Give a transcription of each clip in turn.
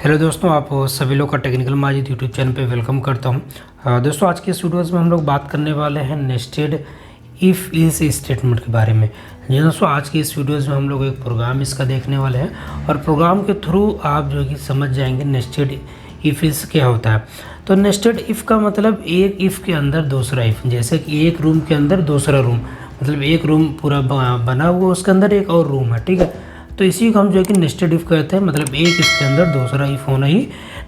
Hello दोस्तों, आप सभी लोग का टेक्निकल माजिद यूट्यूब चैनल पे वेलकम करता हूं। दोस्तों, आज के इस वीडियोज़ में हम लोग बात करने वाले हैं नेस्टेड इफ़ इल्स स्टेटमेंट के बारे में। जी दोस्तों, आज के इस वीडियोज़ में हम लोग एक प्रोग्राम इसका देखने वाले हैं और प्रोग्राम के थ्रू आप जो कि समझ जाएंगे नेस्टेड इफ़ इल्स क्या होता है। तो नेस्टेड इफ़ का मतलब एक इफ़ के अंदर दूसरा इफ़, जैसे कि एक रूम के अंदर दूसरा रूम, मतलब एक रूम पूरा बना हुआ उसके अंदर एक और रूम है, ठीक है। तो इसी को हम जो है कि नेस्टेड इफ़ कहते हैं, मतलब एक इफ़ के अंदर दूसरा इफ़ होना ही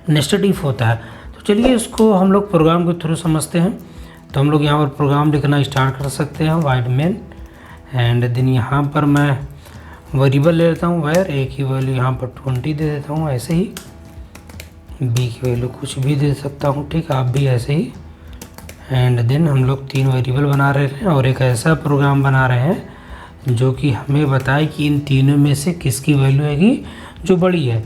नेस्टेड इफ़ होता है। तो चलिए इसको हम लोग प्रोग्राम के थ्रू समझते हैं। तो हम लोग यहाँ पर प्रोग्राम लिखना स्टार्ट कर सकते हैं, वाइड मेन एंड देन यहाँ पर मैं वेरिएबल ले लेता हूँ वेयर, ए की वैल्यू यहाँ पर 20 दे देता हूँ, ऐसे ही बी की वैल्यू कुछ भी दे सकता हूँ, ठीक है, आप भी ऐसे ही। एंड देन हम लोग 3 वेरिएबल बना रहे हैं और एक ऐसा प्रोग्राम बना रहे हैं जो कि हमें बताए कि इन तीनों में से किसकी वैल्यू आएगी जो बड़ी है,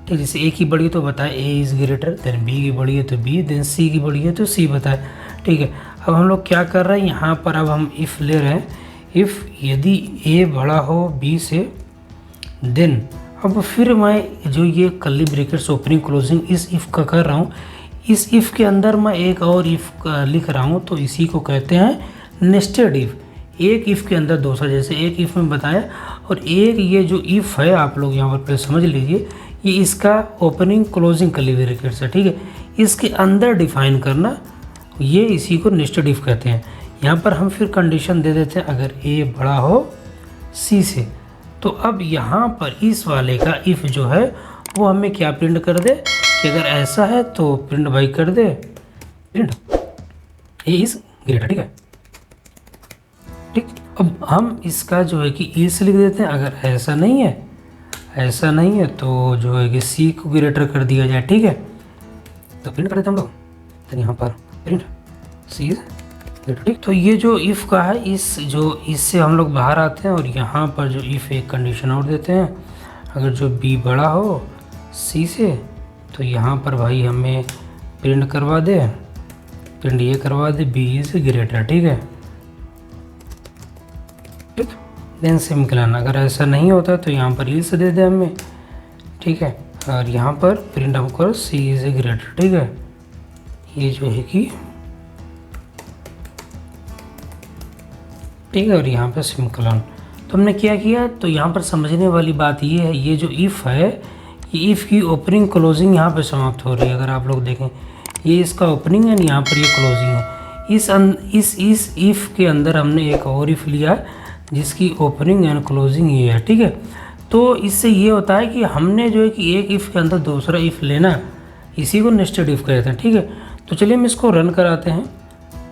ठीक। जैसे ए की बड़ी है तो बताए A is greater, than B की बड़ी है तो बी, देन सी की बड़ी है तो सी बताए, ठीक है। अब हम लोग क्या कर रहे हैं, यहाँ पर अब हम इफ़ ले रहे हैं, इफ़ यदि ए बड़ा हो बी से, देन अब फिर मैं जो ये कर्ली ब्रैकेट्स ओपनिंग क्लोजिंग इस इफ़ का कर रहा हूँ, इस इफ़ के अंदर मैं एक और इफ़ लिख रहा हूँ, तो इसी को कहते हैं नेस्टेड इफ़। एक इफ़ के अंदर दूसरा, जैसे एक इफ़ में बताया, और एक ये जो इफ़ है आप लोग यहाँ पर समझ लीजिए, ये इसका ओपनिंग क्लोजिंग कर्ली ब्रैकेट्स है, ठीक है। इसके अंदर डिफाइन करना, ये इसी को नेस्टेड इफ़ कहते हैं। यहाँ पर हम फिर कंडीशन दे देते हैं अगर ए बड़ा हो सी से, तो अब यहाँ पर इस वाले का इफ़ जो है वो हमें क्या प्रिंट कर दे कि अगर ऐसा है तो प्रिंट भाई कर दे प्रिंट ए इज़ ग्रेटर, ठीक है, ठीक। अब हम इसका जो है कि इल्स लिख देते हैं, अगर ऐसा नहीं है तो जो है कि सी को ग्रेटर कर दिया जाए, ठीक है, तो प्रिंट कर देते हम लोग। तो यहाँ पर प्रिंट सी इज ग्रेटर, ठीक। तो ये जो इफ़ का है, इससे हम लोग बाहर आते हैं और यहाँ पर जो इफ़ एक कंडीशन और देते हैं, अगर जो बी बड़ा हो सी से, तो यहाँ पर भाई हमें प्रिंट करवा दे, प्रिंट ये करवा दे बी इज ग्रेटर, ठीक है, ठीक। देन सेमीकोलन, अगर ऐसा नहीं होता तो यहाँ पर इल्स दे दे हमें, ठीक है, और यहाँ पर प्रिंट हमको सी इज ग्रेटर, ठीक है। ये जो है कि ठीक है, और यहाँ पर सेमीकोलन। तो हमने क्या किया, तो यहाँ पर समझने वाली बात ये है, ये जो इफ़ है, ये इफ़ की ओपनिंग क्लोजिंग यहाँ पे समाप्त हो रही है। अगर आप लोग देखें, ये इसका ओपनिंग है, यहाँ पर ये क्लोजिंग है। इस इफ़ के अंदर हमने एक और इफ़ लिया जिसकी ओपनिंग एंड क्लोजिंग ये है, ठीक है। तो इससे ये होता है कि हमने जो है कि एक इफ़ के अंदर दूसरा इफ़ लेना, इसी को नेस्टेड इफ़ कहते हैं, ठीक है। तो चलिए हम इसको रन कराते हैं।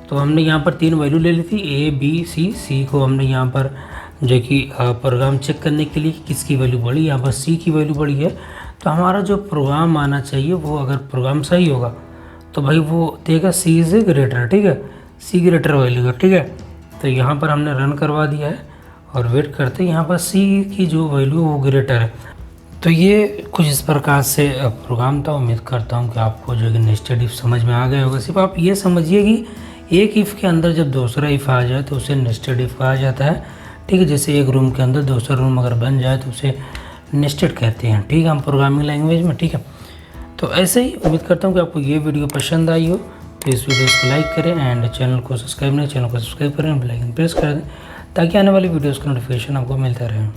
तो हमने यहाँ पर 3 वैल्यू ले ली थी, ए बी सी। सी को हमने यहाँ पर जो कि प्रोग्राम चेक करने के लिए कि किसकी वैल्यू बड़ी, यहाँ पर सी की वैल्यू बड़ी है, तो हमारा जो प्रोग्राम आना चाहिए वो, अगर प्रोग्राम सही होगा तो भाई वो देगा सी इज़ ग्रेटर, ठीक है, सी ग्रेटर वैल्यू है, ठीक है। तो यहाँ पर हमने रन करवा दिया है और वेट करते हैं, यहाँ पर सी की जो वैल्यू वो ग्रेटर है। तो ये कुछ इस प्रकार से प्रोग्राम था। उम्मीद करता हूँ कि आपको जो है नेस्टेड इफ़ समझ में आ गया होगा। सिर्फ आप ये समझिए कि एक इफ़ के अंदर जब दूसरा इफ़ आ जाए तो उसे नेस्टेड इफ़ कहा जाता है, ठीक है। जैसे एक रूम के अंदर दूसरा रूम अगर बन जाए तो उसे नेस्टेड कहते हैं, ठीक है, हम प्रोग्रामिंग लैंग्वेज में, ठीक है। तो ऐसे ही उम्मीद करता हूँ कि आपको ये वीडियो पसंद आई हो, तो इस वीडियो को लाइक करें एंड चैनल को सब्सक्राइब करें, बेल आइकन प्रेस कर दें ताकि आने वाली वीडियोज़ का नोटिफिकेशन आपको मिलता रहे।